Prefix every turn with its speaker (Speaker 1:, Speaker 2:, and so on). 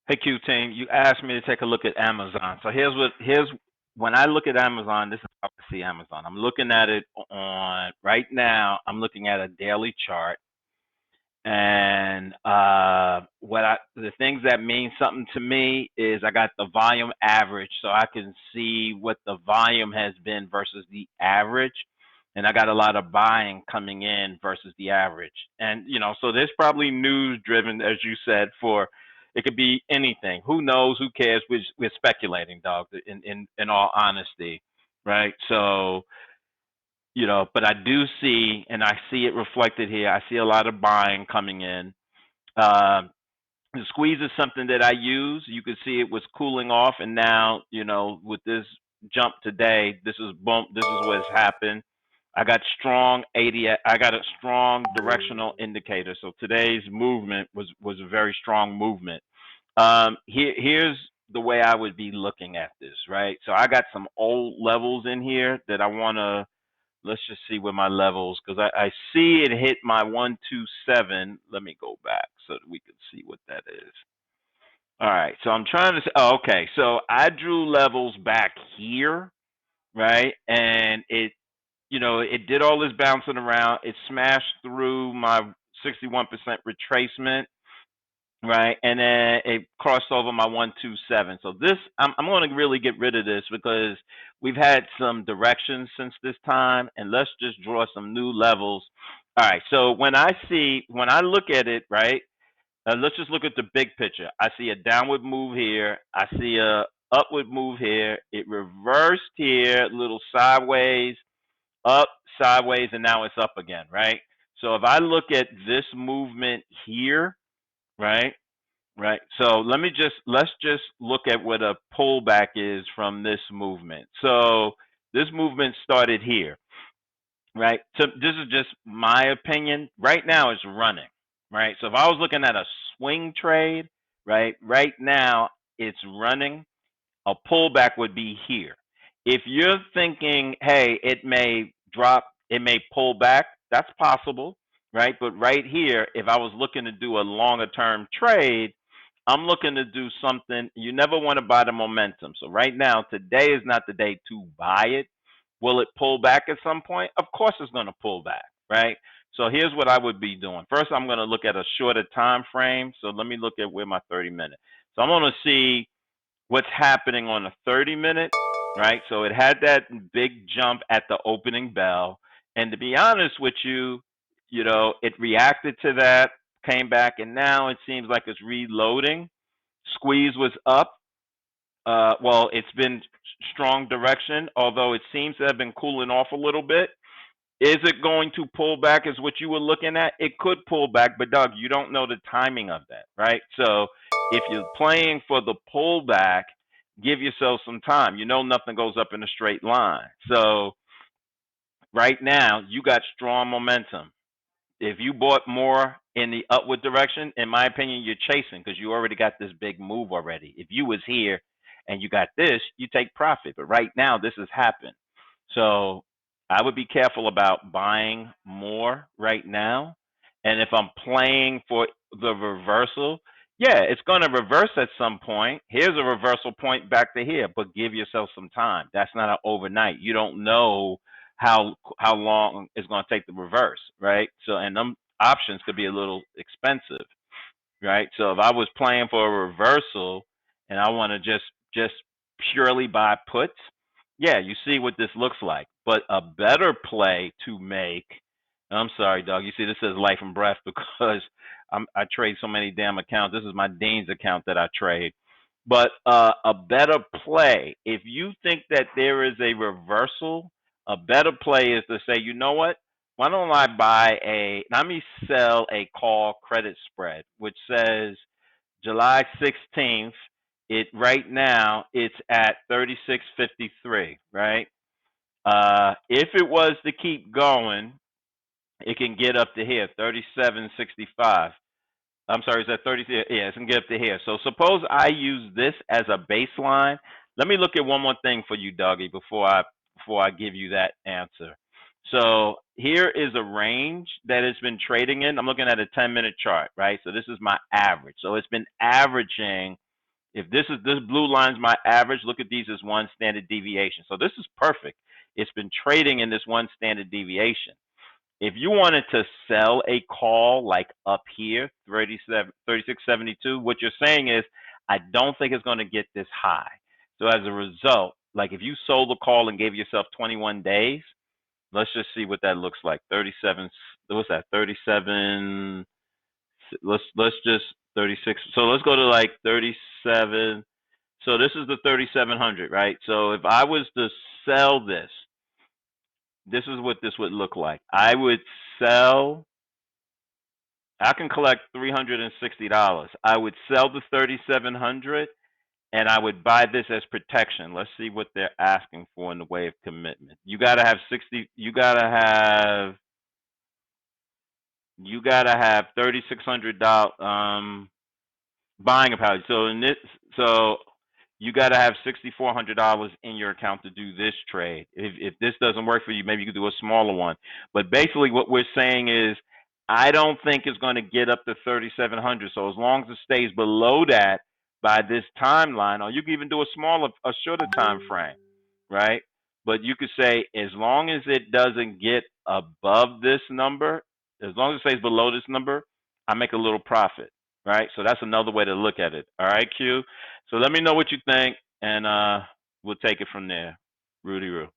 Speaker 1: Hey Q team, you asked me to take a look at Amazon. So here's when I look at Amazon, this is how I see Amazon. I'm looking at it on right now. I'm looking at a daily chart, and what I the things that mean something to me is I got the volume average, so I can see what the volume has been versus the average, and I got a lot of buying coming in versus the average, and so there's probably news driven, as you said, for it could be anything. Who knows? Who cares? We're speculating, dog. In all honesty, right? So but I do see, and I see it reflected here. I see a lot of buying coming in. Uh, the squeeze is something that I use. You can see it was cooling off, and now with this jump today, this is boom. This is what's happened. I got strong 80. I got a strong directional indicator. So today's movement was a very strong movement. Here's the way I would be looking at this, right? So I got some old levels in here that I want to. Let's just see where my levels, because I see it hit my 127. Let me go back so that we can see what that is. All right, so I'm trying to. Oh, okay, so I drew levels back here, right? And it did all this bouncing around. It smashed through my 61% retracement, right? And then it crossed over my 127. So this, I'm going to really get rid of this because we've had some directions since this time, and let's just draw some new levels. All right. So when I look at it, right? Let's just look at the big picture. I see a downward move here. I see a upward move here. It reversed here, little sideways, up, sideways, and now it's up again, right? So if I look at this movement here, right? Right. So let's just look at what a pullback is from this movement. So this movement started here, right? So this is just my opinion. Right now it's running, right? So if I was looking at a swing trade, right now it's running. A pullback would be here. If you're thinking, hey, it may drop, it may pull back, that's possible, right? But right here, if I was looking to do a longer term trade, I'm looking to do something. You never want to buy the momentum. So right now, today is not the day to buy it. Will it pull back at some point? Of course it's going to pull back, right? So here's what I would be doing. First, I'm going to look at a shorter time frame. So let me look at where my 30 minute. So I'm going to see what's happening on a 30-minute, right? So it had that big jump at the opening bell. And to be honest with you, it reacted to that, came back, and now it seems like it's reloading. Squeeze was up. Well, it's been strong direction, although it seems to have been cooling off a little bit. Is it going to pull back? Is what you were looking at? It could pull back, but Doug, you don't know the timing of that, right? So if you're playing for the pullback, give yourself some time. You know nothing goes up in a straight line. So right now, you got strong momentum. If you bought more in the upward direction, in my opinion, you're chasing because you already got this big move already. If you was here and you got this, you take profit. But right now, this has happened. So I would be careful about buying more right now. And if I'm playing for the reversal, yeah, it's going to reverse at some point. Here's a reversal point back to here, but give yourself some time. That's not an overnight. You don't know how long it's going to take the reverse, right? So, and them options could be a little expensive, right? So if I was playing for a reversal and I want to just purely buy puts, yeah, you see what this looks like. But a better play to make, I'm sorry, dog. You see, this says life and breath because I trade so many damn accounts. This is my Dean's account that I trade. But a better play, if you think that there is a reversal, a better play is to say, you know what? Why don't I let me sell a call credit spread, which says July 16th, right now it's at 36.53, right? If it was to keep going, it can get up to here, 37.65. I'm sorry, is that 30? Yeah, it can get up to here. So suppose I use this as a baseline. Let me look at one more thing for you, Doggy, before I give you that answer. So here is a range that it's been trading in. I'm looking at a 10-minute chart, right? So this is my average. So it's been averaging If this blue line's my average, look at these as one standard deviation. So this is perfect. It's been trading in this one standard deviation. If you wanted to sell a call like up here, 36.72, what you're saying is, I don't think it's going to get this high. So as a result, like if you sold the call and gave yourself 21 days, let's just see what that looks like. 37, what's that? 37, let's just 36. So let's go to like 37. So this is the 3,700, right? So if I was to sell this, this is what this would look like. I would sell, I can collect $360. I would sell the 3,700 and I would buy this as protection. Let's see what they're asking for in the way of commitment. You gotta have 60, you gotta have $3,600 buying power. So in this, so you got to have $6,400 in your account to do this trade. If this doesn't work for you, maybe you could do a smaller one. But basically, what we're saying is, I don't think it's going to get up to 3,700. So as long as it stays below that by this timeline, or you can even do a shorter time frame, right? But you could say as long as it doesn't get above this number, as long as it stays below this number, I make a little profit, right? So that's another way to look at it. All right, Q. So let me know what you think, and we'll take it from there. Rudy Roo.